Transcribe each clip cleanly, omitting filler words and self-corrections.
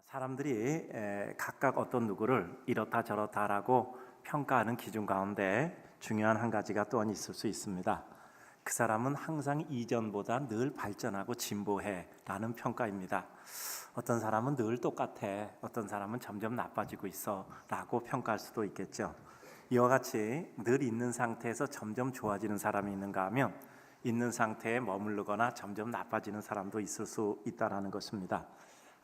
사람들이 각각 어떤 누구를 이렇다 저렇다라고 평가하는 기준 가운데 중요한 한 가지가 또한 있을 수 있습니다. 그 사람은 항상 이전보다 늘 발전하고 진보해 라는 평가입니다. 어떤 사람은 늘 똑같아, 어떤 사람은 점점 나빠지고 있어 라고 평가할 수도 있겠죠. 이와 같이 늘 있는 상태에서 점점 좋아지는 사람이 있는가 하면 있는 상태에 머무르거나 점점 나빠지는 사람도 있을 수 있다는 것입니다.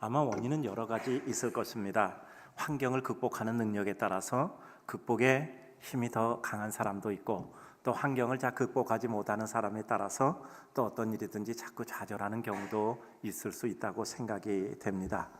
아마 원인은 여러 가지 있을 것입니다. 환경을 극복하는 능력에 따라서 극복에 힘이 더 강한 사람도 있고, 또 환경을 잘 극복하지 못하는 사람에 따라서 또 어떤 일이든지 자꾸 좌절하는 경우도 있을 수 있다고 생각이 됩니다.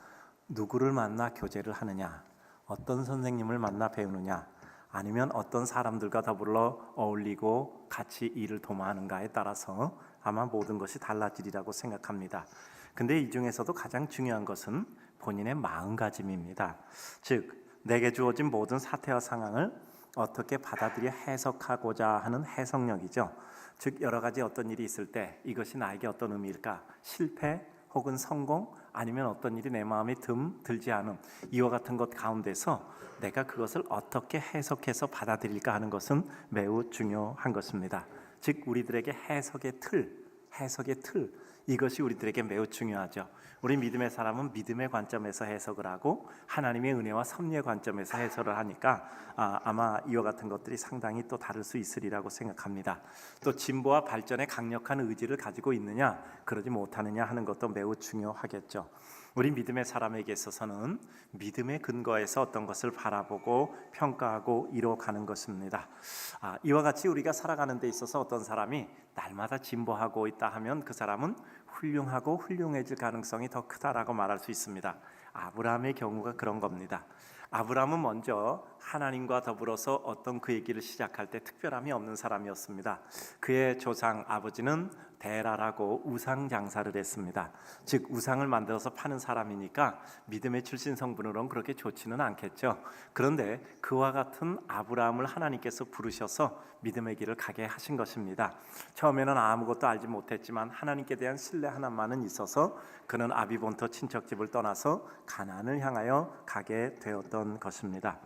누구를 만나 교제를 하느냐, 어떤 선생님을 만나 배우느냐, 아니면 어떤 사람들과 더불어 어울리고 같이 일을 도모하는가에 따라서 아마 모든 것이 달라지리라고 생각합니다. 근데 이 중에서도 가장 중요한 것은 본인의 마음가짐입니다. 즉, 내게 주어진 모든 사태와 상황을 어떻게 받아들여 해석하고자 하는 해석력이죠. 즉, 여러 가지 어떤 일이 있을 때 이것이 나에게 어떤 의미일까? 실패 혹은 성공, 아니면 어떤 일이 내 마음에 들지 않음, 이와 같은 것 가운데서 내가 그것을 어떻게 해석해서 받아들일까 하는 것은 매우 중요한 것입니다. 즉, 우리들에게 해석의 틀, 이것이 우리들에게 매우 중요하죠. 우리 믿음의 사람은 믿음의 관점에서 해석을 하고 하나님의 은혜와 섭리의 관점에서 해석을 하니까 아마 이와 같은 것들이 상당히 또 다를 수 있으리라고 생각합니다. 또 진보와 발전에 강력한 의지를 가지고 있느냐, 그러지 못하느냐 하는 것도 매우 중요하겠죠. 우리 믿음의 사람에게 있어서는 믿음의 근거에서 어떤 것을 바라보고 평가하고 이뤄가는 것입니다. 이와 같이 우리가 살아가는 데 있어서 어떤 사람이 날마다 진보하고 있다 하면 그 사람은 훌륭하고 훌륭해질 가능성이 더 크다라고 말할 수 있습니다. 아브라함의 경우가 그런 겁니다. 아브라함은 먼저 하나님과 더불어서 어떤 그의 길을 시작할 때 특별함이 없는 사람이었습니다. 그의 조상 아버지는 데라라고 우상 장사를 했습니다. 즉, 우상을 만들어서 파는 사람이니까 믿음의 출신 성분으로는 그렇게 좋지는 않겠죠. 그런데 그와 같은 아브라함을 하나님께서 부르셔서 믿음의 길을 가게 하신 것입니다. 처음에는 아무것도 알지 못했지만 하나님께 대한 신뢰 하나만은 있어서 그는 아비본토 친척집을 떠나서 가나안을 향하여 가게 되었던 것입니다.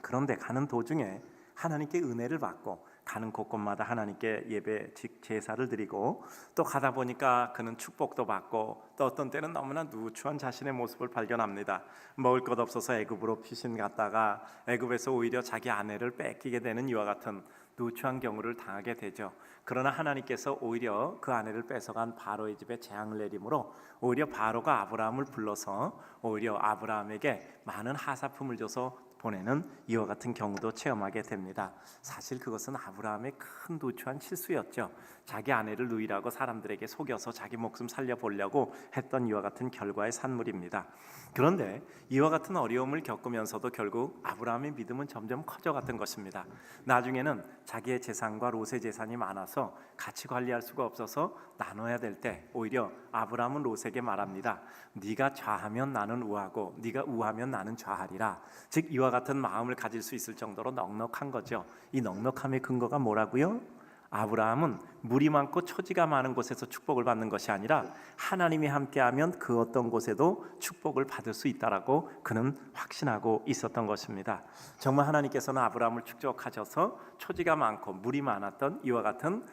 그런데 가는 도중에 하나님께 은혜를 받고 가는 곳곳마다 하나님께 예배, 제사를 드리고 또 가다 보니까 그는 축복도 받고 또 어떤 때는 너무나 누추한 자신의 모습을 발견합니다. 먹을 것 없어서 애굽으로 피신 갔다가 애굽에서 오히려 자기 아내를 뺏기게 되는 이와 같은 누추한 경우를 당하게 되죠. 그러나 하나님께서 오히려 그 아내를 뺏어간 바로의 집에 재앙을 내림으로 오히려 바로가 아브라함을 불러서 오히려 아브라함에게 많은 하사품을 줘서 보내는 이와 같은 경우도 체험하게 됩니다. 사실 그것은 아브라함의 큰 누추한 실수였죠. 자기 아내를 누이라고 사람들에게 속여서 자기 목숨 살려보려고 했던 이와 같은 결과의 산물입니다. 그런데 이와 같은 어려움을 겪으면서도 결국 아브라함의 믿음은 점점 커져갔던 것입니다. 나중에는 자기의 재산과 롯의 재산이 많아서 같이 관리할 수가 없어서 나눠야 될 때 오히려 아브라함은 롯에게 말합니다. 네가 좌하면 나는 우하고 네가 우하면 나는 좌하리라. 즉, 이와 같은 마음을 가질 수 있을 정도로 넉넉한 거죠. 이 넉넉함의 근거가 뭐라고요? 아브라함은 물이 많고 초지가 많은 곳에서 축복을 받는 것이 아니라 하나님이 함께하면 그 어떤 곳에도 축복을 받을 수 있다라고 그는 확신하고 있었던 것입니다. 정말 하나님께서는 아브라함을 축적하셔서 초지가 많고 물이 많았던 이와 같은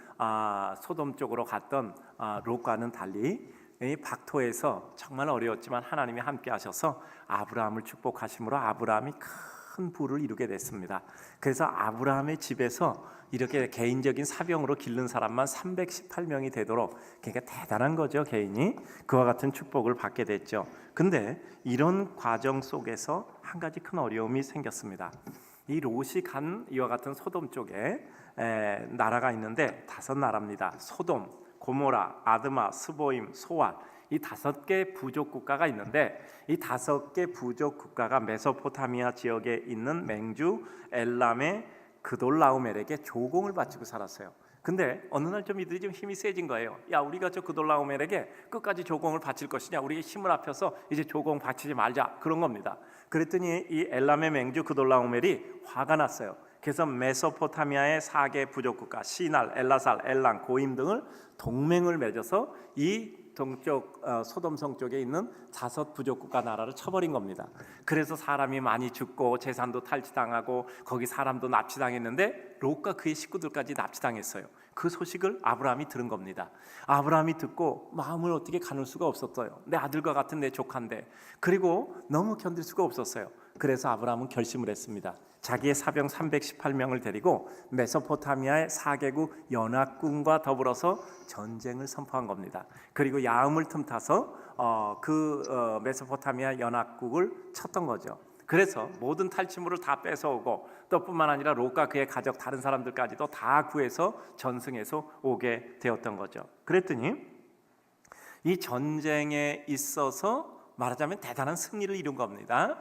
소돔 쪽으로 갔던 롯과는 달리 이 박토에서 정말 어려웠지만 하나님이 함께 하셔서 아브라함을 축복하심으로 아브라함이 큰 부를 이루게 됐습니다. 그래서 아브라함의 집에서 이렇게 개인적인 사병으로 기른 사람만 318명이 되도록, 그러니까 대단한 거죠. 개인이 그와 같은 축복을 받게 됐죠. 근데 이런 과정 속에서 한 가지 큰 어려움이 생겼습니다. 이 롯이 간 이와 같은 소돔 쪽에 나라가 있는데 5나라입니다. 소돔, 고모라, 아드마, 스보임, 소알, 이 5개 부족 국가가 있는데 이 5개 부족 국가가 메소포타미아 지역에 있는 맹주 엘람의 그돌라오멜에게 조공을 바치고 살았어요. 근데 어느 날 좀 이들이 좀 힘이 세진 거예요. 야, 우리가 저 그돌라오멜에게 끝까지 조공을 바칠 것이냐, 우리가 힘을 합해서 이제 조공 바치지 말자, 그런 겁니다. 그랬더니 이 엘람의 맹주 그돌라오멜이 화가 났어요. 그래서 메소포타미아의 4개 부족 국가 시날, 엘라살, 엘랑, 고임 등을 동맹을 맺어서 이 동쪽 소돔성 쪽에 있는 자섯 부족국가 나라를 쳐버린 겁니다. 그래서 사람이 많이 죽고 재산도 탈취당하고 거기 사람도 납치당했는데 롯과 그의 식구들까지 납치당했어요. 그 소식을 아브라함이 들은 겁니다. 아브라함이 듣고 마음을 어떻게 가눌 수가 없었어요. 내 아들과 같은 내 조카인데. 그리고 너무 견딜 수가 없었어요. 그래서 아브라함은 결심을 했습니다. 자기의 사병 318명을 데리고 메소포타미아의 4개국 연합군과 더불어서 전쟁을 선포한 겁니다. 그리고 야음을 틈타서 메소포타미아 연합국을 쳤던 거죠. 그래서 모든 탈취물을 다 뺏어오고 또 뿐만 아니라 롯과 그의 가족 다른 사람들까지도 다 구해서 전승해서 오게 되었던 거죠. 그랬더니 이 전쟁에 있어서 말하자면 대단한 승리를 이룬 겁니다.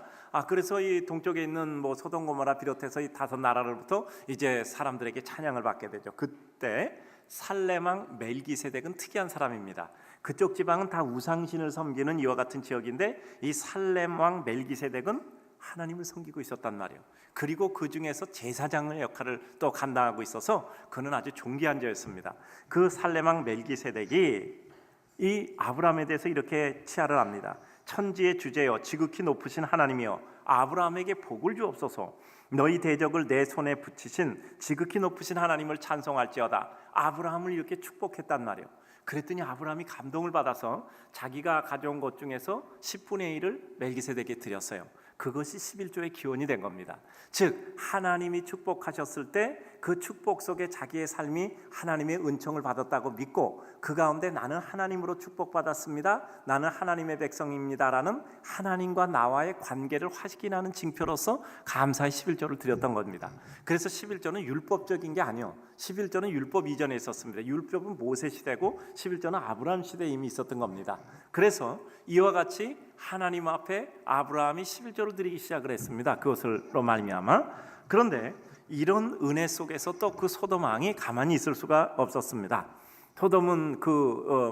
그래서 이 동쪽에 있는 뭐 소돔 고모라 비롯해서 이 다섯 나라로부터 이제 사람들에게 찬양을 받게 되죠. 그때 살렘왕 멜기세덱은 특이한 사람입니다. 그쪽 지방은 다 우상신을 섬기는 이와 같은 지역인데 이 살렘왕 멜기세덱은 하나님을 섬기고 있었단 말이에요. 그리고 그 중에서 제사장의 역할을 또 감당하고 있어서 그는 아주 존귀한 자였습니다. 그 살렘왕 멜기세덱이 이 아브라함에 대해서 이렇게 치하를 합니다. 천지의 주제여 지극히 높으신 하나님이여 아브라함에게 복을 주옵소서. 너희 대적을 내 손에 붙이신 지극히 높으신 하나님을 찬송할지어다. 아브라함을 이렇게 축복했단 말이에요. 그랬더니 아브라함이 감동을 받아서 자기가 가져온 것 중에서 10분의 1을 멜기세덱에게 드렸어요. 그것이 11조의 기원이 된 겁니다. 즉 하나님이 축복하셨을 때 그 축복 속에 자기의 삶이 하나님의 은총을 받았다고 믿고 그 가운데 나는 하나님으로 축복받았습니다, 나는 하나님의 백성입니다라는 하나님과 나와의 관계를 확인하는 징표로서 감사의 11조를 드렸던 겁니다. 그래서 11조는 율법적인 게 아니에요. 11조는 율법 이전에 있었습니다. 율법은 모세 시대고 11조는 아브라함 시대에 이미 있었던 겁니다. 그래서 이와 같이 하나님 앞에 아브라함이 11조를 드리기 시작을 했습니다. 그것으로 말미암아. 그런데 이런 은혜 속에서 또 그 소돔 왕이 가만히 있을 수가 없었습니다. 소돔은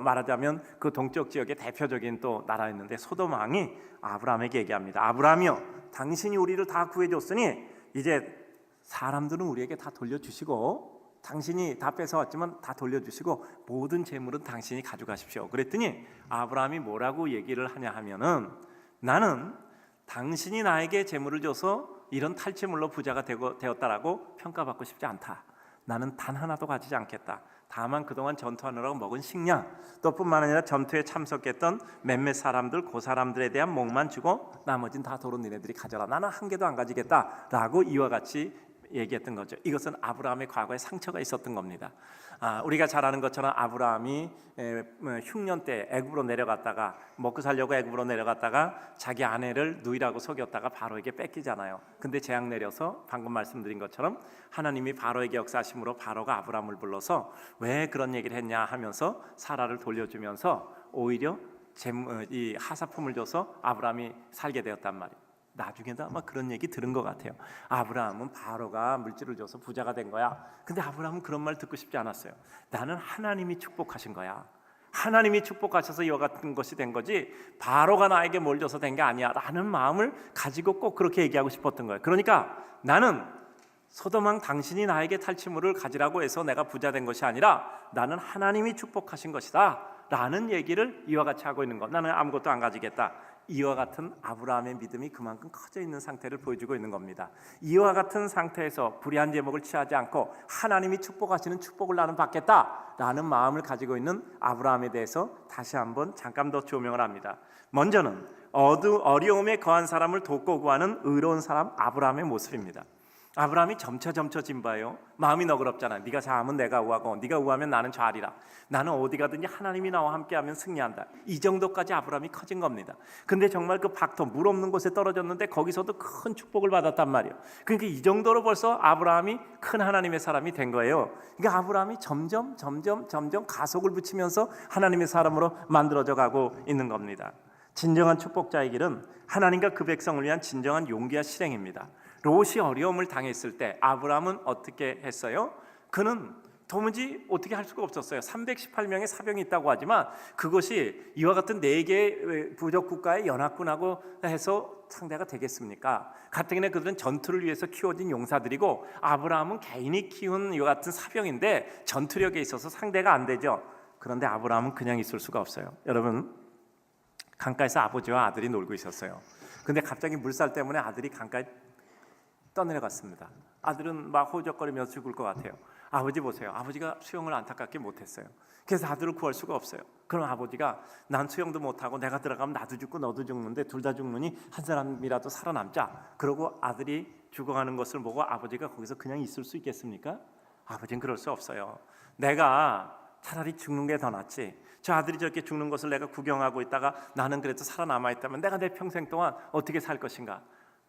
말하자면 그 동쪽 지역의 대표적인 또 나라였는데 소돔 왕이 아브라함에게 얘기합니다. 아브라함이여, 당신이 우리를 다 구해줬으니 이제 사람들은 우리에게 다 돌려주시고 당신이 다 뺏어왔지만 다 돌려주시고 모든 재물은 당신이 가져가십시오. 그랬더니 아브라함이 뭐라고 얘기를 하냐 하면은 나는 당신이 나에게 재물을 줘서 이런 탈취물로 부자가 되었다라고 평가받고 싶지 않다. 나는 단 하나도 가지지 않겠다. 다만 그동안 전투하느라고 먹은 식량 또 뿐만 아니라 전투에 참석했던 몇몇 사람들 그 사람들에 대한 목만 주고 나머지는 다 도로 니네들이 가져라. 나는 한 개도 안 가지겠다라고 이와 같이 얘기했던 거죠. 이것은 아브라함의 과거에 상처가 있었던 겁니다. 우리가 잘 아는 것처럼 아브라함이 흉년 때 애굽으로 내려갔다가 먹고 살려고 애굽으로 내려갔다가 자기 아내를 누이라고 속였다가 바로에게 뺏기잖아요. 근데 재앙 내려서 방금 말씀드린 것처럼 하나님이 바로에게 역사하심으로 바로가 아브라함을 불러서 왜 그런 얘기를 했냐 하면서 사라를 돌려주면서 오히려 이 하사품을 줘서 아브라함이 살게 되었단 말이에요. 나중에도 아마 그런 얘기 들은 것 같아요. 아브라함은 바로가 물질을 줘서 부자가 된 거야. 근데 아브라함은 그런 말 듣고 싶지 않았어요. 나는 하나님이 축복하신 거야. 하나님이 축복하셔서 이와 같은 것이 된 거지 바로가 나에게 뭘 줘서 된 게 아니야 라는 마음을 가지고 꼭 그렇게 얘기하고 싶었던 거예요. 그러니까 나는 소돔 왕 당신이 나에게 탈취물을 가지라고 해서 내가 부자 된 것이 아니라 나는 하나님이 축복하신 것이다 라는 얘기를 이와 같이 하고 있는 것. 나는 아무것도 안 가지겠다. 이와 같은 아브라함의 믿음이 그만큼 커져 있는 상태를 보여주고 있는 겁니다. 이와 같은 상태에서 불의한 제목을 취하지 않고 하나님이 축복하시는 축복을 나는 받겠다라는 마음을 가지고 있는 아브라함에 대해서 다시 한번 잠깐 더 조명을 합니다. 먼저는 어려움에 거한 사람을 돕고 구하는 의로운 사람 아브라함의 모습입니다. 아브라함이 점차 진바예요. 마음이 너그럽잖아. 네가 좌하면 내가 우하고 네가 우하면 나는 좌리라. 나는 어디 가든지 하나님이 나와 함께하면 승리한다. 이 정도까지 아브라함이 커진 겁니다. 근데 정말 그 박터 물 없는 곳에 떨어졌는데 거기서도 큰 축복을 받았단 말이에요. 그러니까 이 정도로 벌써 아브라함이 큰 하나님의 사람이 된 거예요. 그러니까 아브라함이 점점 가속을 붙이면서 하나님의 사람으로 만들어져 가고 있는 겁니다. 진정한 축복자의 길은 하나님과 그 백성을 위한 진정한 용기와 실행입니다. 롯이 어려움을 당했을 때 아브라함은 어떻게 했어요? 그는 도무지 어떻게 할 수가 없었어요. 318명의 사병이 있다고 하지만 그것이 이와 같은 4개의 부족 국가의 연합군하고 해서 상대가 되겠습니까? 가뜩이나 그들은 전투를 위해서 키워진 용사들이고 아브라함은 개인이 키운 이와 같은 사병인데 전투력에 있어서 상대가 안 되죠. 그런데 아브라함은 그냥 있을 수가 없어요. 여러분, 강가에서 아버지와 아들이 놀고 있었어요. 근데 갑자기 물살 때문에 아들이 강가에 떠내려갔습니다. 아들은 막 호적거리면서 죽을 것 같아요. 아버지 보세요. 아버지가 수영을 안타깝게 못했어요. 그래서 아들을 구할 수가 없어요. 그럼 아버지가 난 수영도 못하고 내가 들어가면 나도 죽고 너도 죽는데 둘 다 죽느니 한 사람이라도 살아남자. 그러고 아들이 죽어가는 것을 보고 아버지가 거기서 그냥 있을 수 있겠습니까? 아버지는 그럴 수 없어요. 내가 차라리 죽는 게 더 낫지. 저 아들이 저렇게 죽는 것을 내가 구경하고 있다가 나는 그래도 살아남아 있다면 내가 내 평생 동안 어떻게 살 것인가?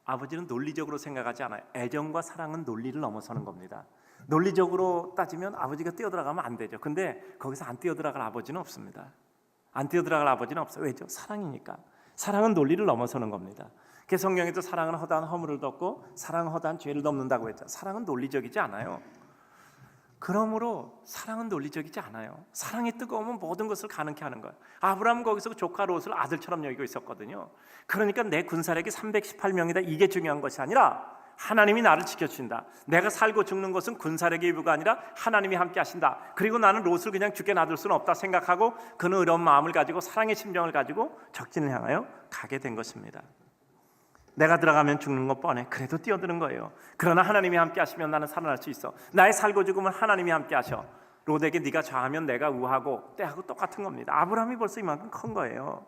아버지는 논리적으로 생각하지 않아요. 애정과 사랑은 논리를 넘어서는 겁니다. 논리적으로 따지면 아버지가 뛰어들어가면 안 되죠. 근데 거기서 안 뛰어들어갈 아버지는 없습니다. 안 뛰어들어갈 아버지는 없어요. 왜죠? 사랑이니까. 사랑은 논리를 넘어서는 겁니다. 그래서 성경에도 사랑은 허다한 허물을 덮고 사랑은 허다한 죄를 덮는다고 했죠. 사랑은 논리적이지 않아요. 그러므로 사랑은 논리적이지 않아요. 사랑이 뜨거우면 모든 것을 가능케 하는 거예요. 아브라함은 거기서 조카 롯을 아들처럼 여기고 있었거든요. 그러니까 내 군사력이 318명이다 이게 중요한 것이 아니라 하나님이 나를 지켜주신다. 내가 살고 죽는 것은 군사력의 일부가 아니라 하나님이 함께 하신다. 그리고 나는 롯을 그냥 죽게 놔둘 수는 없다 생각하고 그는 의로운 마음을 가지고 사랑의 심정을 가지고 적진을 향하여 가게 된 것입니다. 내가 들어가면 죽는 것 뻔해. 그래도 뛰어드는 거예요. 그러나 하나님이 함께 하시면 나는 살아날 수 있어. 나의 살고 죽음은 하나님이 함께 하셔. 롯에게 네가 좌하면 내가 우하고 때하고 똑같은 겁니다. 아브라함이 벌써 이만큼 큰 거예요.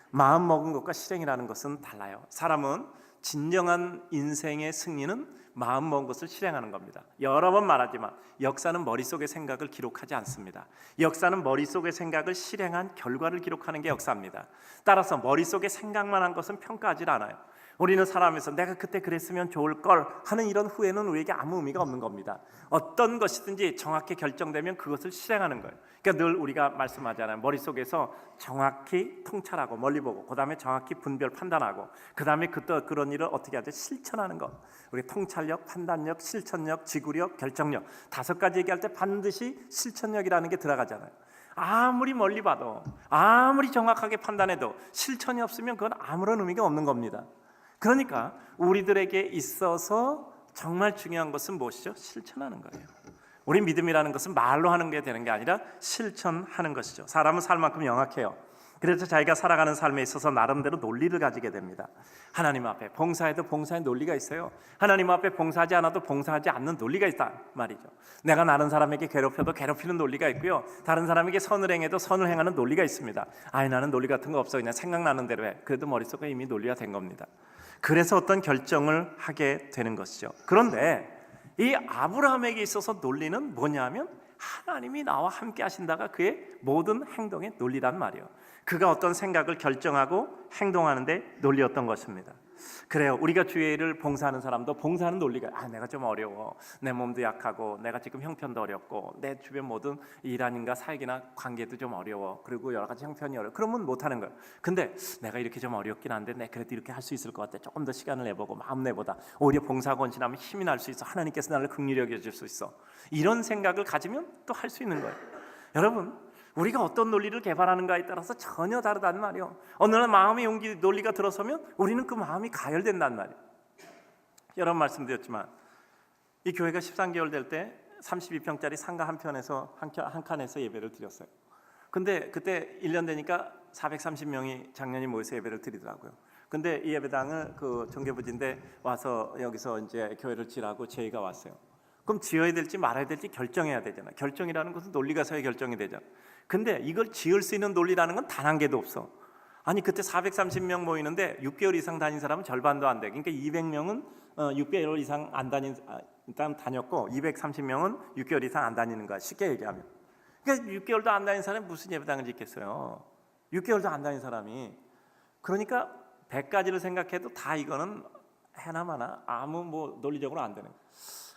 마음 먹은 것과 실행이라는 것은 달라요. 사람은 진정한 인생의 승리는 마음 먹은 것을 실행하는 겁니다. 여러 번 말하지만 역사는 머릿속의 생각을 기록하지 않습니다. 역사는 머릿속의 생각을 실행한 결과를 기록하는 게 역사입니다. 따라서 머릿속에 생각만 한 것은 평가하지 않아요. 우리는 살아가면서 내가 그때 그랬으면 좋을 걸 하는 이런 후회는 우리에게 아무 의미가 없는 겁니다. 어떤 것이든지 정확히 결정되면 그것을 실행하는 거예요. 그러니까 늘 우리가 말씀하잖아요. 머릿속에서 정확히 통찰하고 멀리 보고 그 다음에 정확히 분별 판단하고 그 다음에 그런 일을 어떻게 하죠? 실천하는 것. 우리 통찰력, 판단력, 실천력, 지구력, 결정력 5가지 얘기할 때 반드시 실천력이라는 게 들어가잖아요. 아무리 멀리 봐도 아무리 정확하게 판단해도 실천이 없으면 그건 아무런 의미가 없는 겁니다. 그러니까 우리들에게 있어서 정말 중요한 것은 무엇이죠? 실천하는 거예요. 우리 믿음이라는 것은 말로 하는 게 되는 게 아니라 실천하는 것이죠. 사람은 살 만큼 영악해요. 그래서 자기가 살아가는 삶에 있어서 나름대로 논리를 가지게 됩니다. 하나님 앞에 봉사해도 봉사의 논리가 있어요. 하나님 앞에 봉사하지 않아도 봉사하지 않는 논리가 있다 말이죠. 내가 다른 사람에게 괴롭혀도 괴롭히는 논리가 있고요. 다른 사람에게 선을 행해도 선을 행하는 논리가 있습니다. 아니 나는 논리 같은 거 없어. 그냥 생각나는 대로 해. 그래도 머릿속에 이미 논리가 된 겁니다. 그래서 어떤 결정을 하게 되는 것이죠. 그런데 이 아브라함에게 있어서 논리는 뭐냐면 하나님이 나와 함께 하신다가 그의 모든 행동의 논리란 말이에요. 그가 어떤 생각을 결정하고 행동하는데 논리였던 것입니다. 그래요. 우리가 주의를 봉사하는 사람도 봉사하는 논리가 내가 좀 어려워. 내 몸도 약하고 내가 지금 형편도 어렵고 내 주변 모든 일하는가 사역이나 관계도 좀 어려워. 그리고 여러 가지 형편이 어려워. 그러면 못하는 거예요. 근데 내가 이렇게 좀 어렵긴 한데 내가 그래도 이렇게 할 수 있을 것 같아. 조금 더 시간을 내보고 마음 내보다 오히려 봉사하고 헌신하면 힘이 날 수 있어. 하나님께서 나를 긍휼히 여겨줄 수 있어. 이런 생각을 가지면 또 할 수 있는 거예요. 여러분 우리가 어떤 논리를 개발하는가에 따라서 전혀 다르단 말이에요. 어느 날 마음의 용기 논리가 들어서면 우리는 그 마음이 가열된단 말이에요. 여러 번 말씀드렸지만 이 교회가 13개월 될 때 32평짜리 상가 한 칸에서 예배를 드렸어요. 근데 그때 1년 되니까 430명이 작년이 모여서 예배를 드리더라고요. 근데 이 예배당을 그 정계부지인데 와서 여기서 이제 교회를 지라고 저희가 왔어요. 그럼 지어야 될지 말아야 될지 결정해야 되잖아. 결정이라는 것은 논리가 서야 결정이 되잖아. 근데 이걸 지을 수 있는 논리라는 건 단 한 개도 없어. 아니 그때 430명 모이는데 6개월 이상 다닌 사람은 절반도 안 돼. 그러니까 200명은 6개월 이상 안 일단 다녔고 230명은 6개월 이상 안 다니는 거야. 쉽게 얘기하면. 그러니까 6개월도 안 다닌 사람이 무슨 예배당을 짓겠어요. 6개월도 안 다닌 사람이. 그러니까 100가지를 생각해도 다 이거는 해나마나 아무 논리적으로 안 되는 거야.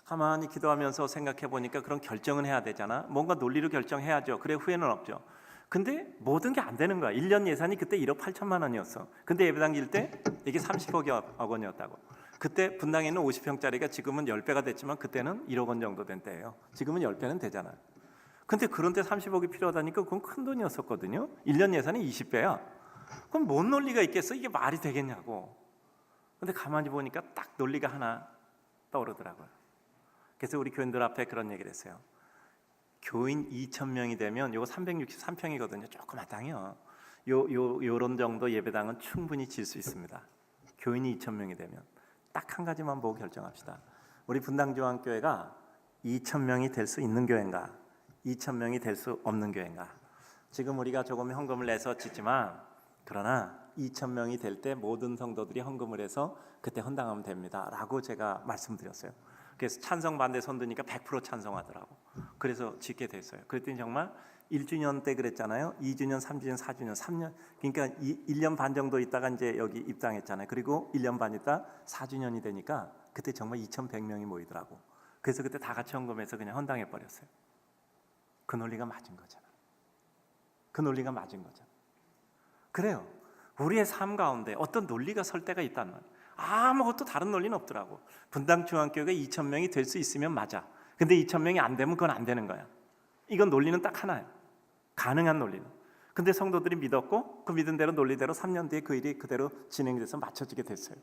가만히 기도하면서 생각해 보니까 그런 결정은 해야 되잖아. 뭔가 논리로 결정해야죠. 그래 후회는 없죠. 근데 모든 게 안 되는 거야. 1년 예산이 그때 1억 8천만 원이었어. 근데 예배당 질 때 이게 30억 원이었다고. 그때 분당에 있는 50평짜리가 지금은 10배가 됐지만 그때는 1억 원 정도 된 때예요. 지금은 10배는 되잖아요. 근데 그런데 30억이 필요하다니까 그건 큰 돈이었었거든요. 1년 예산이 20배야. 그럼 뭔 논리가 있겠어? 이게 말이 되겠냐고. 근데 가만히 보니까 딱 논리가 하나 떠오르더라고요. 그래서 우리 교인들 앞에 그런 얘기를 했어요. 교인 2,000명이 되면 요거 363평이거든요. 조그만 땅이요. 요런 정도 예배당은 충분히 질 수 있습니다. 교인이 2,000명이 되면 딱 한 가지만 보고 결정합시다. 우리 분당중앙교회가 2,000명이 될 수 있는 교회인가, 2,000명이 될 수 없는 교회인가. 지금 우리가 조금 헌금을 내서 짓지만, 그러나 2,000명이 될 때 모든 성도들이 헌금을 해서 그때 헌당하면 됩니다 라고 제가 말씀드렸어요. 그래서 찬성 반대 손드니까 100% 찬성하더라고. 그래서 짓게 됐어요. 그랬더니 정말 1주년 때 그랬잖아요. 2주년, 3주년, 4주년, 3년, 그러니까 1년 반 정도 있다가 이제 여기 입당했잖아요. 그리고 1년 반 있다 4주년이 되니까 그때 정말 2,100명이 모이더라고. 그래서 그때 다 같이 헌금해서 그냥 헌당해 버렸어요. 그 논리가 맞은 거잖아. 그 논리가 맞은 거잖아. 그래요. 우리의 삶 가운데 어떤 논리가 설 때가 있단 말이에요. 아무것도 다른 논리는 없더라고. 분당중앙교회가 2,000명이 될 수 있으면 맞아. 근데 2,000명이 안 되면 그건 안 되는 거야. 이건 논리는 딱 하나예요. 가능한 논리는. 근데 성도들이 믿었고 그 믿은 대로 논리대로 3년 뒤에 그 일이 그대로 진행이 돼서 맞춰지게 됐어요.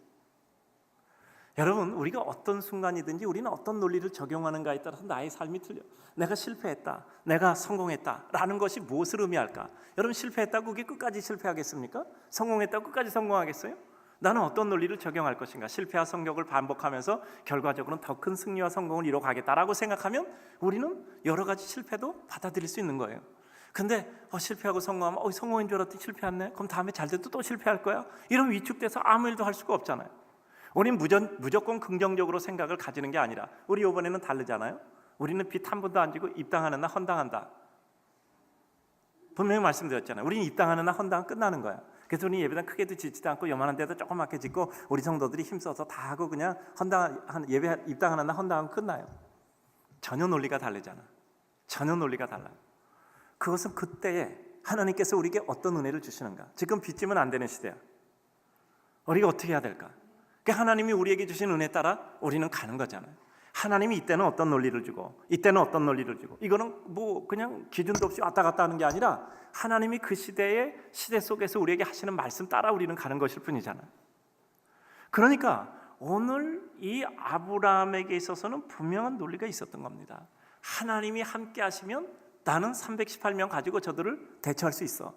여러분, 우리가 어떤 순간이든지 우리는 어떤 논리를 적용하는가에 따라서 나의 삶이 틀려. 내가 실패했다, 내가 성공했다 라는 것이 무엇을 의미할까? 여러분, 실패했다고 그게 끝까지 실패하겠습니까? 성공했다고 끝까지 성공하겠어요? 나는 어떤 논리를 적용할 것인가? 실패와 성공을 반복하면서 결과적으로는 더 큰 승리와 성공을 이뤄가겠다라고 생각하면 우리는 여러 가지 실패도 받아들일 수 있는 거예요. 근데 실패하고 성공하면 성공인 줄 알았더니 실패했네? 그럼 다음에 잘 돼도 또 실패할 거야? 이런 위축돼서 아무 일도 할 수가 없잖아요. 우리는 무조건 긍정적으로 생각을 가지는 게 아니라, 우리 이번에는 다르잖아요. 우리는 빚 한 번도 안 지고 입당하는 날 헌당한다. 분명히 말씀드렸잖아요. 우리는 입당하는 날 헌당은 끝나는 거야. 그래서 우리는 예배당 크게도 짓지도 않고 요만한 데도 조그맣게 짓고 우리 성도들이 힘써서 다 하고 그냥 예배 입당하는 날 헌당은 끝나요. 전혀 논리가 다르잖아. 전혀 논리가 달라요. 그것은 그때에 하나님께서 우리에게 어떤 은혜를 주시는가. 지금 빚지면 안 되는 시대야. 우리가 어떻게 해야 될까? 하나님이 우리에게 주신 은혜에 따라 우리는 가는 거잖아요. 하나님이 이때는 어떤 논리를 주고 이때는 어떤 논리를 주고, 이거는 뭐 그냥 기준도 없이 왔다 갔다 하는 게 아니라 하나님이 그 시대 속에서 우리에게 하시는 말씀 따라 우리는 가는 것일 뿐이잖아요. 그러니까 오늘 이 아브라함에게 있어서는 분명한 논리가 있었던 겁니다. 하나님이 함께 하시면 나는 318명 가지고 저들을 대처할 수 있어.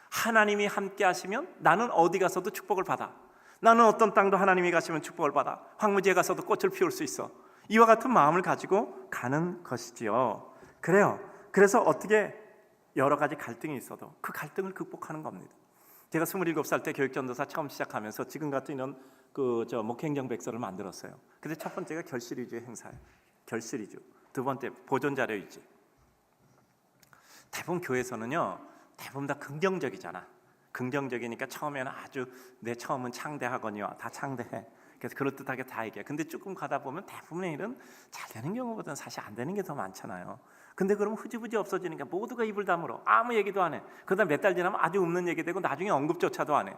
하나님이 함께 하시면 나는 어디 가서도 축복을 받아. 나는 어떤 땅도 하나님이 가시면 축복을 받아. 황무지에 가서도 꽃을 피울 수 있어. 이와 같은 마음을 가지고 가는 것이지요. 그래요. 그래서 어떻게 여러 가지 갈등이 있어도 그 갈등을 극복하는 겁니다. 제가 27살 때 교육전도사 처음 시작하면서 지금 같은 이런 목행정 백서를 만들었어요. 근데 첫 번째가 결실이주의 행사예요. 결실이주. 두 번째 보존자료이지. 대부분 교회에서는요, 대부분 다 긍정적이잖아. 긍정적이니까 처음에는 아주 내 처음은 창대하거니와 다 창대해. 그래서 그럴듯하게 다 얘기해. 근데 조금 가다 보면 대부분의 일은 잘 되는 경우보다는 사실 안 되는 게 더 많잖아요. 근데 그러면 흐지부지 없어지니까 모두가 입을 다물어. 아무 얘기도 안 해. 그다음 몇 달 지나면 아주 없는 얘기 되고 나중에 언급조차도 안 해.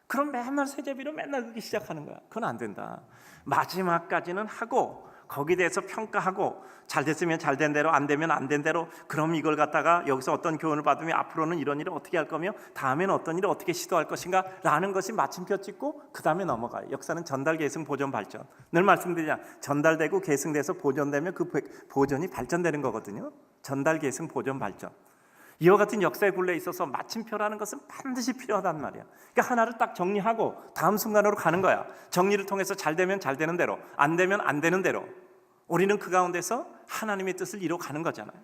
그럼 맨날 세제비로 맨날 그렇게 시작하는 거야. 그건 안 된다. 마지막까지는 하고 거기에 대해서 평가하고 잘 됐으면 잘 된 대로, 안 되면 안 된 대로, 그럼 이걸 갖다가 여기서 어떤 교훈을 받으면 앞으로는 이런 일을 어떻게 할 거며 다음에는 어떤 일을 어떻게 시도할 것인가 라는 것이 마침표 찍고 그 다음에 넘어가요. 역사는 전달, 계승, 보존, 발전. 늘 말씀드리자, 전달되고 계승돼서 보존되면 그 보존이 발전되는 거거든요. 전달, 계승, 보존, 발전. 이와 같은 역사의 굴레에 있어서 마침표라는 것은 반드시 필요하단 말이야. 그러니까 하나를 딱 정리하고 다음 순간으로 가는 거야. 정리를 통해서 잘 되면 잘 되는 대로, 안 되면 안 되는 대로 우리는 그 가운데서 하나님의 뜻을 이뤄가는 거잖아요.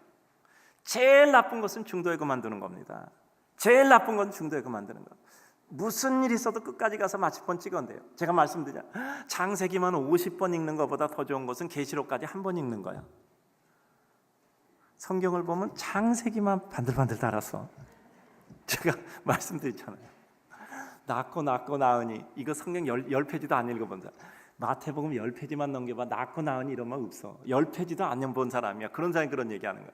제일 나쁜 것은 중도에 그만두는 겁니다. 제일 나쁜 건 중도에 그만두는 거. 무슨 일이 있어도 끝까지 가서 마침표 찍어내요. 제가 말씀드리자, 창세기만 50번 읽는 것보다 더 좋은 것은 계시록까지 한 번 읽는 거야. 성경을 보면 창세기만 반들반들 달았어. 제가 말씀드렸잖아요. 낳고 낳으니, 이거 성경 10페이지도 안 읽어본 사람, 마태복음 10페이지만 넘겨봐. 낳고 낳으니 이런 말 없어. 10페이지도 안 본 사람이야. 그런 사람이 그런 얘기하는 거야.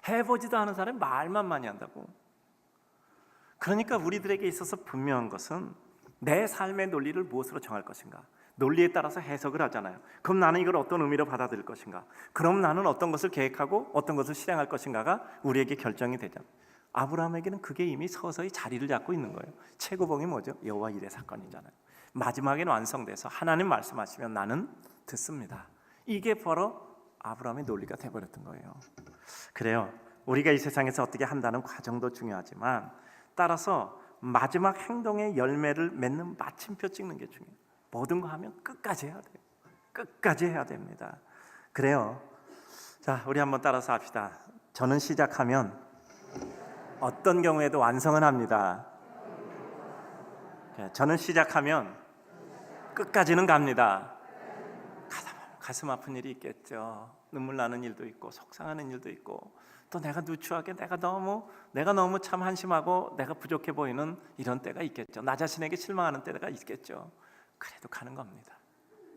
해보지도 않은 사람이 말만 많이 한다고. 그러니까 우리들에게 있어서 분명한 것은 내 삶의 논리를 무엇으로 정할 것인가. 논리에 따라서 해석을 하잖아요. 그럼 나는 이걸 어떤 의미로 받아들일 것인가. 그럼 나는 어떤 것을 계획하고 어떤 것을 실행할 것인가가 우리에게 결정이 되잖아요. 아브라함에게는 그게 이미 서서히 자리를 잡고 있는 거예요. 최고봉이 뭐죠? 여호와 이레 사건이잖아요. 마지막에는 완성돼서 하나님 말씀하시면 나는 듣습니다. 이게 바로 아브라함의 논리가 돼버렸던 거예요. 그래요. 우리가 이 세상에서 어떻게 한다는 과정도 중요하지만 따라서 마지막 행동의 열매를 맺는 마침표 찍는 게 중요해요. 모든 거 하면 끝까지 해야 돼요. 끝까지 해야 됩니다. 그래요. 자, 우리 한번 따라서 합시다. 저는 시작하면 어떤 경우에도 완성은 합니다. 저는 시작하면 끝까지는 갑니다. 가슴 아픈 일이 있겠죠. 눈물 나는 일도 있고 속상하는 일도 있고 또 내가 누추하게 내가 너무 참 한심하고 내가 부족해 보이는 이런 때가 있겠죠. 나 자신에게 실망하는 때가 있겠죠. 그래도 가는 겁니다.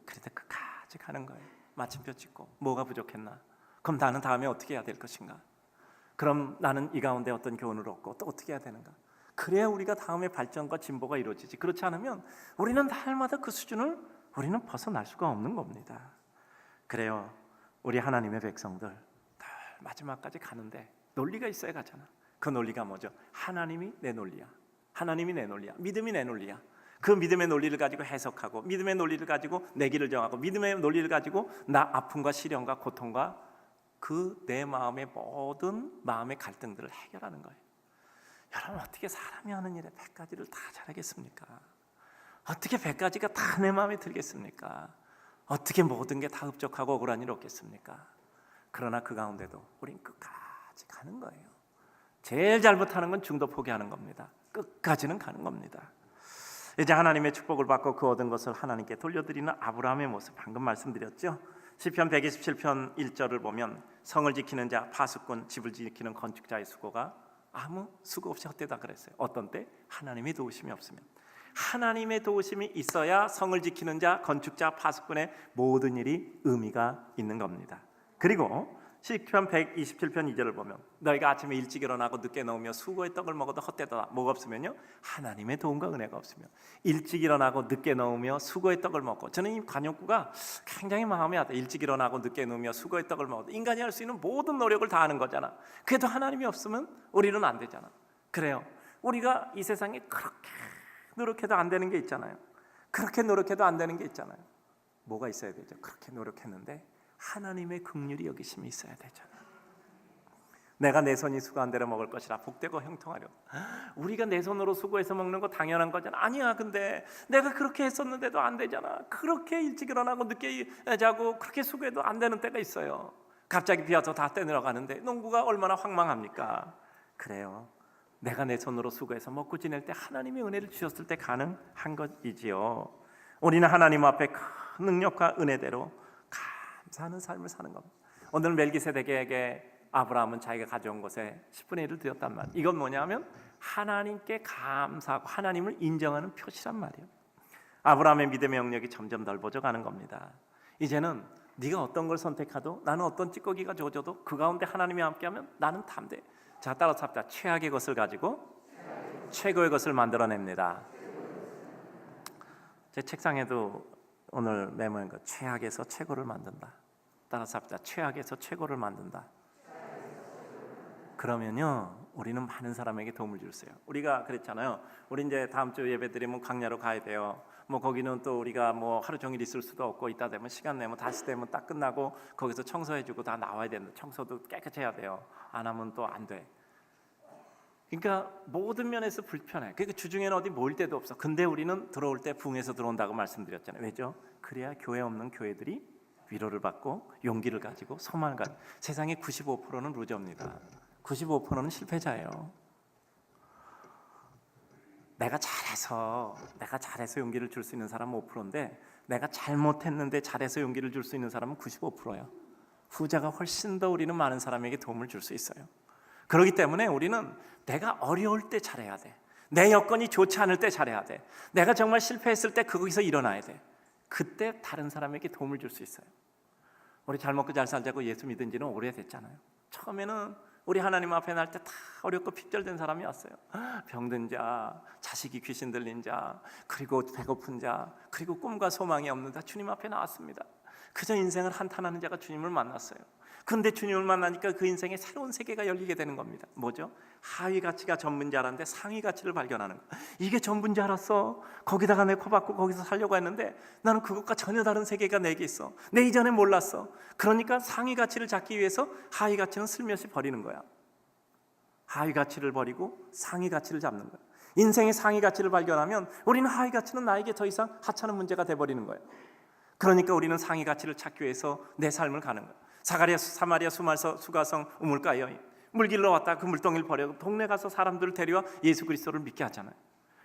그래도 끝까지 가는 거예요. 마침표 찍고 뭐가 부족했나? 그럼 나는 다음에 어떻게 해야 될 것인가? 그럼 나는 이 가운데 어떤 교훈을 얻고 또 어떻게 해야 되는가? 그래야 우리가 다음에 발전과 진보가 이루어지지. 그렇지 않으면 우리는 날마다 그 수준을 우리는 벗어날 수가 없는 겁니다. 그래요. 우리 하나님의 백성들 다 마지막까지 가는데 논리가 있어야 가잖아. 그 논리가 뭐죠? 하나님이 내 논리야. 하나님이 내 논리야. 믿음이 내 논리야. 그 믿음의 논리를 가지고 해석하고 믿음의 논리를 가지고 내 길을 정하고 믿음의 논리를 가지고 나 아픔과 시련과 고통과 그 내 마음의 모든 마음의 갈등들을 해결하는 거예요. 여러분 어떻게 사람이 하는 일에 100가지를 다 잘하겠습니까? 어떻게 100가지가 다 내 마음에 들겠습니까? 어떻게 모든 게 다 흡족하고 억울한 일 없겠습니까? 그러나 그 가운데도 우린 끝까지 가는 거예요. 제일 잘못하는 건 중도 포기하는 겁니다. 끝까지는 가는 겁니다. 이제 하나님의 축복을 받고 그 얻은 것을 하나님께 돌려드리는 아브라함의 모습 방금 말씀드렸죠. 시편 127편 1절을 보면 성을 지키는 자, 파수꾼, 집을 지키는 건축자의 수고가 아무 수고 없이 헛되다 그랬어요. 어떤 때? 하나님의 도우심이 없으면. 하나님의 도우심이 있어야 성을 지키는 자, 건축자, 파수꾼의 모든 일이 의미가 있는 겁니다. 그리고 시편 127편 2절을 보면 너희가 아침에 일찍 일어나고 늦게 나오며 수고의 떡을 먹어도 헛되다. 뭐가 없으면요? 하나님의 도움과 은혜가 없으면. 일찍 일어나고 늦게 나오며 수고의 떡을 먹고, 저는 이 관용구가 굉장히 마음에 와닿아요. 일찍 일어나고 늦게 나오며 수고의 떡을 먹어도 인간이 할 수 있는 모든 노력을 다하는 거잖아. 그래도 하나님이 없으면 우리는 안 되잖아. 그래요. 우리가 이 세상에 그렇게 노력해도 안 되는 게 있잖아요. 그렇게 노력해도 안 되는 게 있잖아요. 뭐가 있어야 되죠? 그렇게 노력했는데 하나님의 긍휼이 여기심이 있어야 되잖아. 내가 내 손이 수고한 대로 먹을 것이라 복되고 형통하려. 우리가 내 손으로 수고해서 먹는 거 당연한 거잖아. 아니야, 근데 내가 그렇게 했었는데도 안 되잖아. 그렇게 일찍 일어나고 늦게 자고 그렇게 수고해도 안 되는 때가 있어요. 갑자기 비 와서 다 떼내려가는데 농부가 얼마나 황망합니까? 그래요. 내가 내 손으로 수고해서 먹고 지낼 때 하나님의 은혜를 주셨을 때 가능한 것이지요. 우리는 하나님 앞에 큰 능력과 은혜대로 감사하는 삶을 사는 겁니다. 오늘 멜기세덱에게 아브라함은 자기가 가져온 것에 10분의 1을 드렸단 말이에요. 이건 뭐냐면 하나님께 감사하고 하나님을 인정하는 표시란 말이에요. 아브라함의 믿음의 영역이 점점 넓어져 가는 겁니다. 이제는 네가 어떤 걸 선택하도 나는 어떤 찌꺼기가 주어져도 그 가운데 하나님이 함께하면 나는 담대. 자, 따라서 합시다. 최악의 것을 가지고 최고의 것을 만들어냅니다. 제 책상에도 오늘 메모한 거 최악에서 최고를 만든다. 따라서 합시다. 최악에서 최고를 만든다. 그러면요 우리는 많은 사람에게 도움을 줄 수 있어요. 우리가 그랬잖아요. 우리 이제 다음 주 예배 드리면 강야로 가야 돼요. 뭐 거기는 또 우리가 뭐 하루 종일 있을 수도 없고 이따 되면 시간 내면 다시 되면 딱 끝나고 거기서 청소해주고 다 나와야 된다. 청소도 깨끗이 해야 돼요. 안 하면 또 안 돼. 그러니까 모든 면에서 불편해. 그러니까 주중에는 어디 모일 데도 없어. 근데 우리는 들어올 때 붕에서 들어온다고 말씀드렸잖아요. 왜죠? 그래야 교회 없는 교회들이 위로를 받고 용기를 가지고 소망을 가지고. 세상의 95%는 루저입니다. 95%는 실패자예요. 내가 잘해서 용기를 줄 수 있는 사람은 5%인데 내가 잘못했는데 잘해서 용기를 줄 수 있는 사람은 95%예요. 후자가 훨씬 더 우리는 많은 사람에게 도움을 줄 수 있어요. 그렇기 때문에 우리는 내가 어려울 때 잘해야 돼. 내 여건이 좋지 않을 때 잘해야 돼. 내가 정말 실패했을 때 거기서 일어나야 돼. 그때 다른 사람에게 도움을 줄 수 있어요. 우리 잘 먹고 잘 살자고 예수 믿은 지는 오래됐잖아요. 처음에는 우리 하나님 앞에 날 때 다 어렵고 핍절된 사람이 왔어요. 병든 자, 자식이 귀신 들린 자, 그리고 배고픈 자, 그리고 꿈과 소망이 없는 자 주님 앞에 나왔습니다. 그저 인생을 한탄하는 자가 주님을 만났어요. 그런데 주님을 만나니까 그 인생에 새로운 세계가 열리게 되는 겁니다. 뭐죠? 하위 가치가 전문자라는데 상위 가치를 발견하는 거예요. 이게 전문자라서 거기다가 내 코 박고 거기서 살려고 했는데 나는 그것과 전혀 다른 세계가 내게 있어. 내 이전에 몰랐어. 그러니까 상위 가치를 잡기 위해서 하위 가치는 슬며시 버리는 거야. 하위 가치를 버리고 상위 가치를 잡는 거예요. 인생의 상위 가치를 발견하면 우리는 하위 가치는 나에게 더 이상 하찮은 문제가 돼버리는 거예요. 그러니까 우리는 상위 가치를 찾기 위해서 내 삶을 가는 거예요. 사마리아 수가성 우물가 여인, 물길로 왔다가 그 물동이를 버리고 동네 가서 사람들을 데려와 예수 그리스도를 믿게 하잖아요.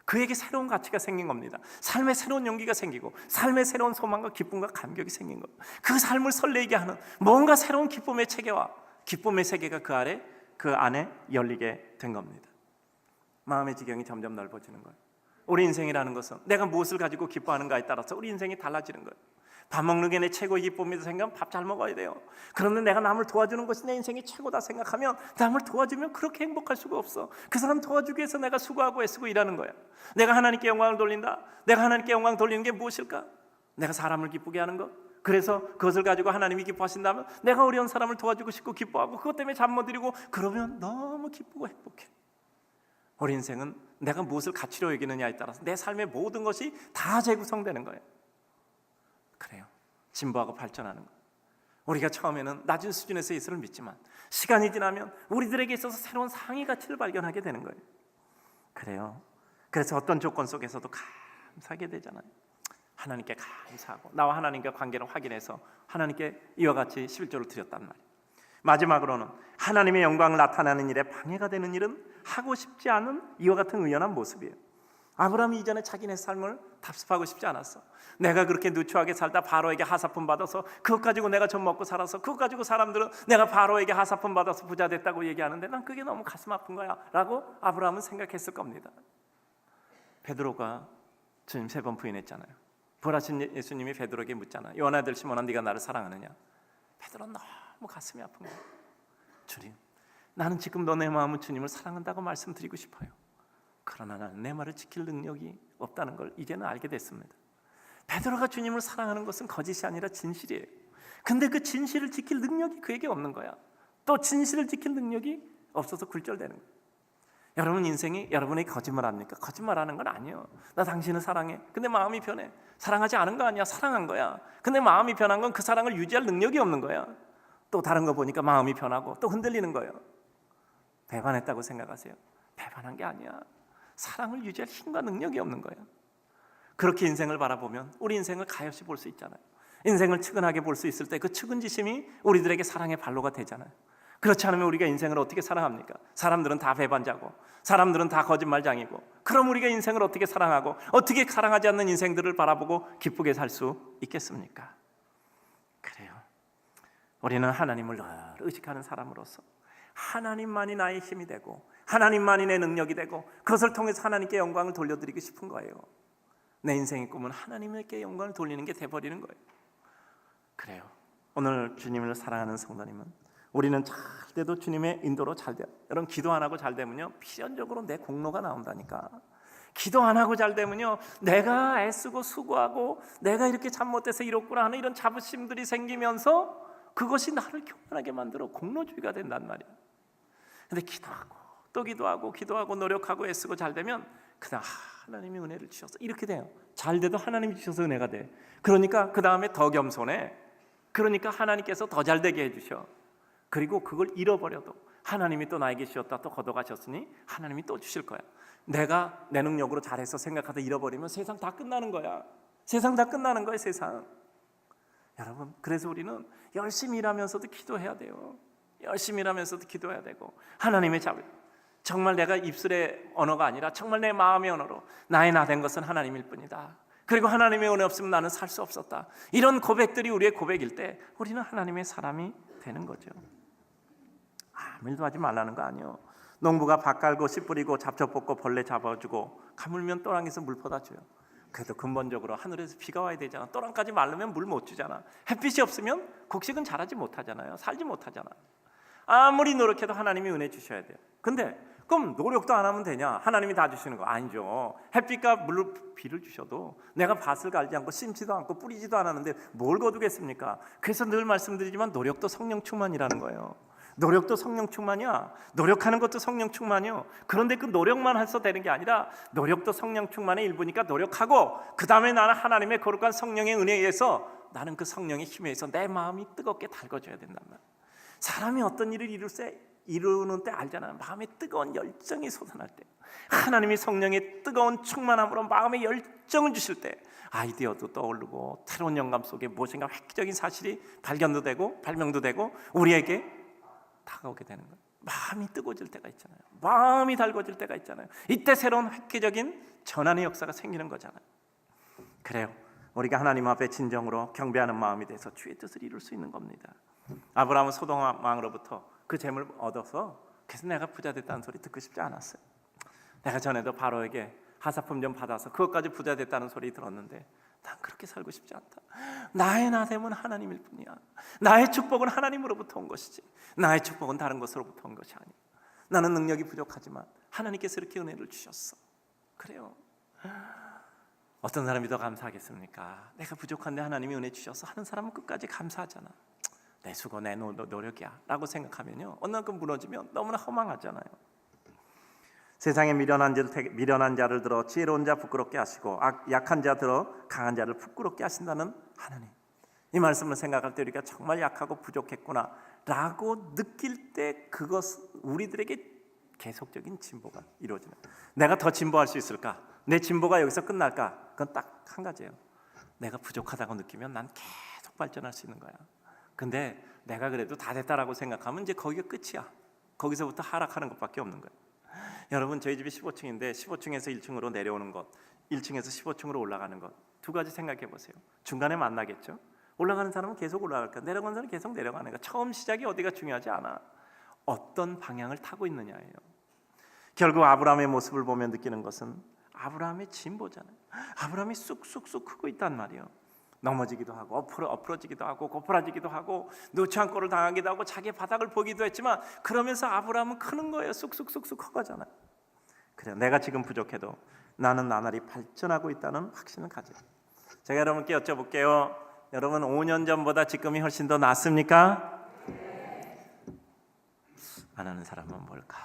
그에게 새로운 가치가 생긴 겁니다. 삶에 새로운 용기가 생기고 삶에 새로운 소망과 기쁨과 감격이 생긴 거예요. 그 삶을 설레게 하는 뭔가 새로운 기쁨의 체계와 기쁨의 세계가 그 안에 열리게 된 겁니다. 마음의 지경이 점점 넓어지는 거예요. 우리 인생이라는 것은 내가 무엇을 가지고 기뻐하는가에 따라서 우리 인생이 달라지는 거예요. 밥 먹는 게 내 최고의 기쁨이다 생각하면 밥 잘 먹어야 돼요. 그런데 내가 남을 도와주는 것이 내 인생의 최고다 생각하면 남을 도와주면 그렇게 행복할 수가 없어. 그 사람 도와주기 위해서 내가 수고하고 애쓰고 일하는 거야. 내가 하나님께 영광을 돌린다. 내가 하나님께 영광 돌리는 게 무엇일까? 내가 사람을 기쁘게 하는 것. 그래서 그것을 가지고 하나님이 기뻐하신다면 내가 어려운 사람을 도와주고 싶고 기뻐하고 그것 때문에 잠 못 이루고 그러면 너무 기쁘고 행복해. 우리 인생은 내가 무엇을 가치로 여기느냐에 따라서 내 삶의 모든 것이 다 재구성되는 거예요. 그래요. 진보하고 발전하는 거. 우리가 처음에는 낮은 수준에서 예수를 믿지만 시간이 지나면 우리들에게 있어서 새로운 상위 가치를 발견하게 되는 거예요. 그래요. 그래서 어떤 조건 속에서도 감사하게 되잖아요. 하나님께 감사하고 나와 하나님과 관계를 확인해서 하나님께 이와 같이 11조를 드렸단 말이에요. 마지막으로는 하나님의 영광을 나타내는 일에 방해가 되는 일은 하고 싶지 않은 이와 같은 의연한 모습이에요. 아브라함이 이전에 자기네 삶을 답습하고 싶지 않았어. 내가 그렇게 누추하게 살다 바로에게 하사품 받아서 그것 가지고 내가 좀 먹고 살아서 그것 가지고 사람들은 내가 바로에게 하사품 받아서 부자 됐다고 얘기하는데 난 그게 너무 가슴 아픈 거야 라고 아브라함은 생각했을 겁니다. 베드로가 주님 3번 부인했잖아요. 부활하신 예수님이 베드로에게 묻잖아. 요한 아들 시몬아 네가 나를 사랑하느냐? 베드로는 너무 가슴이 아픈 거야. 주님, 나는 지금도 내 마음은 주님을 사랑한다고 말씀드리고 싶어요. 그러나 나는 내 말을 지킬 능력이 없다는 걸 이제는 알게 됐습니다. 베드로가 주님을 사랑하는 것은 거짓이 아니라 진실이에요. 근데 그 진실을 지킬 능력이 그에게 없는 거야. 또 진실을 지킬 능력이 없어서 굴절되는 거예요. 여러분 인생이 여러분에게 거짓말합니까? 거짓말하는 건 아니에요. 나 당신을 사랑해. 근데 마음이 변해. 사랑하지 않은 거 아니야. 사랑한 거야. 근데 마음이 변한 건 그 사랑을 유지할 능력이 없는 거야. 또 다른 거 보니까 마음이 변하고 또 흔들리는 거예요. 배반했다고 생각하세요? 배반한 게 아니야. 사랑을 유지할 힘과 능력이 없는 거예요. 그렇게 인생을 바라보면 우리 인생을 가엾이 볼 수 있잖아요. 인생을 측은하게 볼 수 있을 때 그 측은지심이 우리들에게 사랑의 발로가 되잖아요. 그렇지 않으면 우리가 인생을 어떻게 살아갑니까? 사람들은 다 배반자고 사람들은 다 거짓말장이고 그럼 우리가 인생을 어떻게 사랑하고 어떻게 사랑하지 않는 인생들을 바라보고 기쁘게 살 수 있겠습니까? 그래요. 우리는 하나님을 늘 의식하는 사람으로서 하나님만이 나의 힘이 되고 하나님만이 내 능력이 되고 그것을 통해서 하나님께 영광을 돌려드리고 싶은 거예요. 내 인생의 꿈은 하나님께 영광을 돌리는 게 돼버리는 거예요. 그래요. 오늘 주님을 사랑하는 성도님은 우리는 잘 돼도 주님의 인도로 잘 돼요. 여러분 기도 안 하고 잘 되면요 필연적으로 내 공로가 나온다니까. 기도 안 하고 잘 되면요 내가 애쓰고 수고하고 내가 이렇게 참 못해서 이렇구나 하는 이런 자부심들이 생기면서 그것이 나를 교만하게 만들어 공로주의가 된단 말이야. 근데 기도하고 또 기도하고 노력하고 애쓰고 잘 되면 그다음 하나님이 은혜를 주셔서 이렇게 돼요. 잘 돼도 하나님이 주셔서 은혜가 돼. 그러니까 그 다음에 더 겸손해. 그러니까 하나님께서 더 잘 되게 해주셔. 그리고 그걸 잃어버려도 하나님이 또 나에게 주셨다 또 걷어가셨으니 하나님이 또 주실 거야. 내가 내 능력으로 잘해서 생각하다 잃어버리면 세상 다 끝나는 거야. 세상 다 끝나는 거야 세상. 여러분 그래서 우리는 열심히 일하면서도 기도해야 돼요. 열심히 일하면서도 기도해야 되고 하나님의 자비 정말 내가 입술의 언어가 아니라 정말 내 마음의 언어로 나의 나 된 것은 하나님일 뿐이다. 그리고 하나님의 은혜 없으면 나는 살 수 없었다. 이런 고백들이 우리의 고백일 때 우리는 하나님의 사람이 되는 거죠. 아무 일도 하지 말라는 거 아니에요. 농부가 밭 갈고 씨 뿌리고 잡초 뽑고 벌레 잡아주고 가물면 또랑에서 물 퍼다 줘요. 그래도 근본적으로 하늘에서 비가 와야 되잖아. 또랑까지 마르면 물 못 주잖아. 햇빛이 없으면 곡식은 자라지 못하잖아요. 살지 못하잖아. 아무리 노력해도 하나님이 은혜 주셔야 돼요. 근데 그럼 노력도 안 하면 되냐? 하나님이 다 주시는 거 아니죠. 햇빛과 물로 비를 주셔도 내가 밭을 갈지 않고 심지도 않고 뿌리지도 않았는데 뭘 거두겠습니까? 그래서 늘 말씀드리지만 노력도 성령 충만이라는 거예요. 노력도 성령 충만이야. 노력하는 것도 성령 충만이요. 그런데 그 노력만 해서 되는 게 아니라 노력도 성령 충만의 일부니까 노력하고 그 다음에 나는 하나님의 거룩한 성령의 은혜에 의해서 나는 그 성령의 힘에 의해서 내 마음이 뜨겁게 달궈져야 된단 말이야. 사람이 어떤 일을 이룰 때 이루는 때 알잖아요. 마음에 뜨거운 열정이 솟아날 때, 하나님이 성령의 뜨거운 충만함으로 마음에 열정을 주실 때 아이디어도 떠오르고 새로운 영감 속에 무엇인가 획기적인 사실이 발견도 되고 발명도 되고 우리에게 다가오게 되는 거예요. 마음이 뜨거워질 때가 있잖아요. 마음이 달궈질 때가 있잖아요. 이때 새로운 획기적인 전환의 역사가 생기는 거잖아요. 그래요. 우리가 하나님 앞에 진정으로 경배하는 마음이 돼서 주의 뜻을 이룰 수 있는 겁니다. 아브라함은 소돔 왕으로부터 그 재물을 얻어서 그래서 내가 부자 됐다는 소리 듣고 싶지 않았어요. 내가 전에도 바로에게 하사품 좀 받아서 그것까지 부자 됐다는 소리 들었는데 난 그렇게 살고 싶지 않다. 나의 나됨은 하나님일 뿐이야. 나의 축복은 하나님으로부터 온 것이지 나의 축복은 다른 것으로부터 온 것이 아니야. 나는 능력이 부족하지만 하나님께서 이렇게 은혜를 주셨어. 그래요. 어떤 사람이 더 감사하겠습니까? 내가 부족한데 하나님이 은혜 주셔서 하는 사람은 끝까지 감사하잖아. 내 수고 내 노력이야 라고 생각하면요 어느 날 무너지면 너무나 허망하잖아요. 세상에 미련한 자를 들어 지혜로운 자 부끄럽게 하시고 약한 자 들어 강한 자를 부끄럽게 하신다는 하나님. 이 말씀을 생각할 때 우리가 정말 약하고 부족했구나 라고 느낄 때 그것 우리들에게 계속적인 진보가 이루어지는. 내가 더 진보할 수 있을까? 내 진보가 여기서 끝날까? 그건 딱 한 가지예요. 내가 부족하다고 느끼면 난 계속 발전할 수 있는 거야. 근데 내가 그래도 다 됐다라고 생각하면 이제 거기가 끝이야. 거기서부터 하락하는 것밖에 없는 거예요. 여러분 저희 집이 15층인데 15층에서 1층으로 내려오는 것, 1층에서 15층으로 올라가는 것 두 가지 생각해 보세요. 중간에 만나겠죠? 올라가는 사람은 계속 올라갈까? 내려가는 사람은 계속 내려가는 거야. 처음 시작이 어디가 중요하지 않아. 어떤 방향을 타고 있느냐예요. 결국 아브라함의 모습을 보면 느끼는 것은 아브라함의 진보잖아요. 아브라함이 쑥쑥쑥 크고 있단 말이에요. 넘어지기도 하고 엎어지기도 하고 고꾸라지기도 하고 누추한 꼴을 당하기도 하고 자기의 바닥을 보기도 했지만 그러면서 아브라함은 크는 거예요. 쑥쑥쑥쑥 커가잖아요. 그래요. 내가 지금 부족해도 나는 나날이 발전하고 있다는 확신을 가져요. 제가 여러분께 여쭤볼게요. 여러분 5년 전보다 지금이 훨씬 더 낫습니까? 안 하는 사람은 뭘까?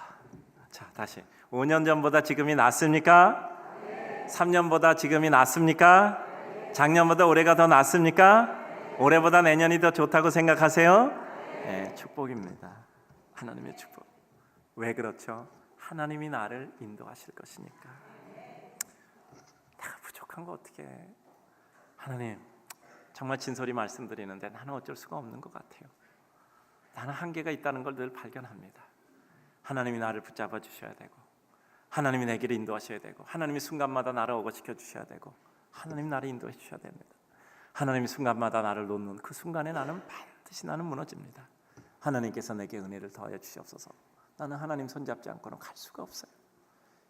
자 다시 5년 전보다 지금이 낫습니까? 3년보다 지금이 낫습니까? 작년보다 올해가 더 낫습니까? 올해보다 내년이 더 좋다고 생각하세요? 네, 축복입니다. 하나님의 축복. 왜 그렇죠? 하나님이 나를 인도하실 것이니까. 내가 부족한 거 어떻게 해? 하나님 정말 진솔히 말씀드리는데 나는 어쩔 수가 없는 것 같아요. 나는 한계가 있다는 걸 늘 발견합니다. 하나님이 나를 붙잡아 주셔야 되고 하나님이 내 길을 인도하셔야 되고 하나님이 순간마다 나를 어거시켜 주셔야 되고 하나님 나를 인도해 주셔야 됩니다. 하나님이 순간마다 나를 놓는 그 순간에 나는 반드시 무너집니다. 하나님께서 내게 은혜를 더하여 주시옵소서. 나는 하나님 손잡지 않고는 갈 수가 없어요.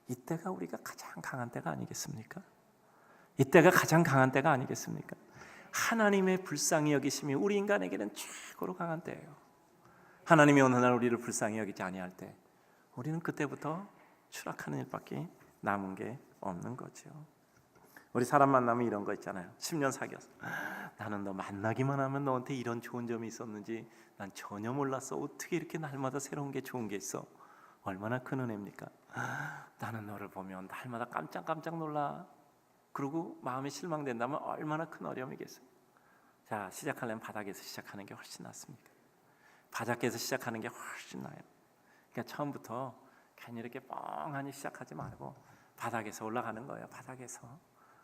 이때가 우리가 가장 강한 때가 아니겠습니까? 이때가 가장 강한 때가 아니겠습니까? 하나님의 불쌍히 여기심이 우리 인간에게는 최고로 강한 때예요. 하나님이 어느 날 우리를 불쌍히 여기지 아니할 때 우리는 그때부터 추락하는 일밖에 남은 게 없는 거죠. 우리 사람 만나면 이런 거 있잖아요. 10년 사귀었어. 나는 너 만나기만 하면 너한테 이런 좋은 점이 있었는지 난 전혀 몰랐어. 어떻게 이렇게 날마다 새로운 게 좋은 게 있어. 얼마나 큰 은혜입니까? 나는 너를 보면 날마다 깜짝깜짝 놀라. 그리고 마음이 실망된다면 얼마나 큰 어려움이겠어요. 자, 시작하려면 바닥에서 시작하는 게 훨씬 낫습니다. 바닥에서 시작하는 게 훨씬 나아요. 그러니까 처음부터 괜히 이렇게 뻥하니 시작하지 말고 바닥에서 올라가는 거예요. 바닥에서.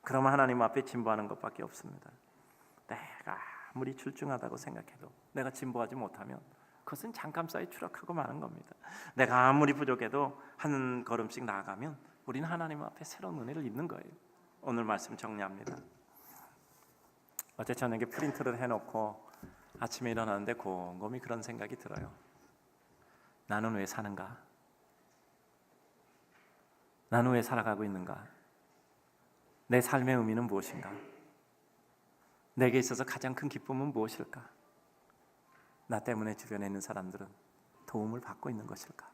그러면 하나님 앞에 진보하는 것밖에 없습니다. 내가 아무리 출중하다고 생각해도 내가 진보하지 못하면 그것은 잠깐 사이 추락하고 마는 겁니다. 내가 아무리 부족해도 한 걸음씩 나아가면 우리는 하나님 앞에 새로운 은혜를 입는 거예요. 오늘 말씀 정리합니다. 어제 저녁에 프린트를 해놓고 아침에 일어나는데 곰곰이 그런 생각이 들어요. 나는 왜 사는가? 나는 왜 살아가고 있는가? 내 삶의 의미는 무엇인가? 내게 있어서 가장 큰 기쁨은 무엇일까? 나 때문에 주변에 있는 사람들은 도움을 받고 있는 것일까?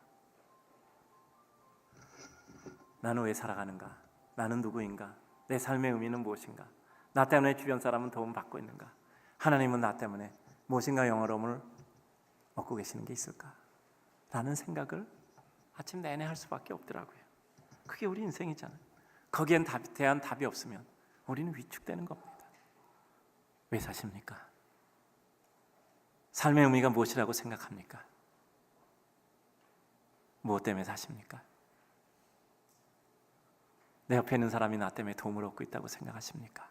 나는 왜 살아가는가? 나는 누구인가? 내 삶의 의미는 무엇인가? 나 때문에 주변 사람은 도움 받고 있는가? 하나님은 나 때문에 무엇인가 영화로움을 얻고 계시는 게 있을까? 라는 생각을 아침 내내 할 수밖에 없더라고요. 그게 우리 인생이잖아요. 거기엔 대한 답이 없으면 우리는 위축되는 겁니다. 왜 사십니까? 삶의 의미가 무엇이라고 생각합니까? 무엇 때문에 사십니까? 내 옆에 있는 사람이 나 때문에 도움을 얻고 있다고 생각하십니까?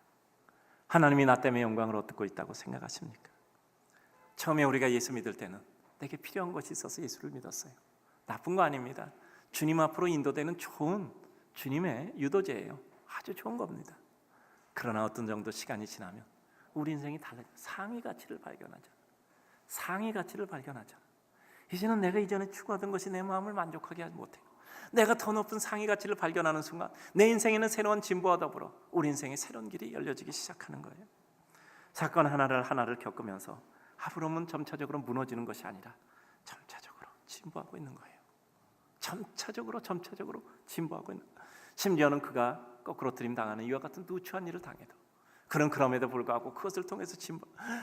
하나님이 나 때문에 영광을 얻고 있다고 생각하십니까? 처음에 우리가 예수 믿을 때는 내게 필요한 것이 있어서 예수를 믿었어요. 나쁜 거 아닙니다. 주님 앞으로 인도되는 좋은 주님의 유도제예요. 아주 좋은 겁니다. 그러나 어떤 정도 시간이 지나면 우리 인생이 달라져. 상위 가치를 발견하잖아. 상위 가치를 발견하잖아. 이제는 내가 이전에 추구하던 것이 내 마음을 만족하게 하지 못해요. 내가 더 높은 상위 가치를 발견하는 순간 내 인생에는 새로운 진보와 더불어 우리 인생의 새로운 길이 열려지기 시작하는 거예요. 사건 하나를 겪으면서 아브람은 점차적으로 무너지는 것이 아니라 점차적으로 진보하고 있는 거예요. 점차적으로 진보하고 있는 거예요. 심지어는 그가 거꾸로 들임당하는 이와 같은 누추한 일을 당해도 그는 그럼에도 불구하고 그것을 통해서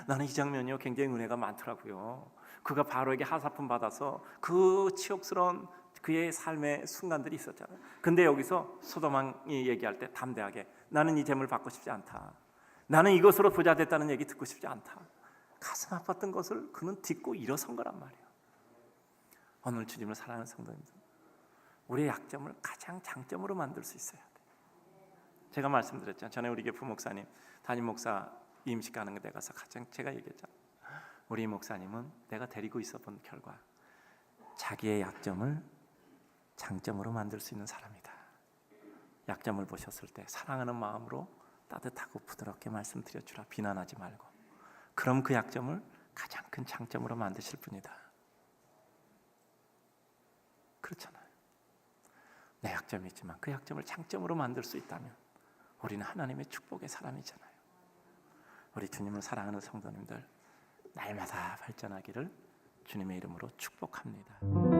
나는 이 장면이요 굉장히 은혜가 많더라고요. 그가 바로에게 하사품 받아서 그 치욕스러운 그의 삶의 순간들이 있었잖아요. 근데 여기서 소돔왕이 얘기할 때 담대하게 나는 이 재물 받고 싶지 않다. 나는 이것으로 부자 됐다는 얘기 듣고 싶지 않다. 가슴 아팠던 것을 그는 딛고 일어선 거란 말이에요. 오늘 주님을 사랑하는 성도님들, 우리의 약점을 가장 장점으로 만들 수 있어야 돼. 제가 말씀드렸죠. 전에 우리 교회 부목사님, 담임 목사 임식 가는 데 가서 가장 제가 얘기했죠. 우리 목사님은 내가 데리고 있어 본 결과 자기의 약점을 장점으로 만들 수 있는 사람이다. 약점을 보셨을 때 사랑하는 마음으로 따뜻하고 부드럽게 말씀드려 주라. 비난하지 말고. 그럼 그 약점을 가장 큰 장점으로 만드실 분이다. 그렇잖아요. 내 약점이 있지만 그 약점을 장점으로 만들 수 있다면 우리는 하나님의 축복의 사람이잖아요. 우리 주님을 사랑하는 성도님들, 날마다 발전하기를 주님의 이름으로 축복합니다.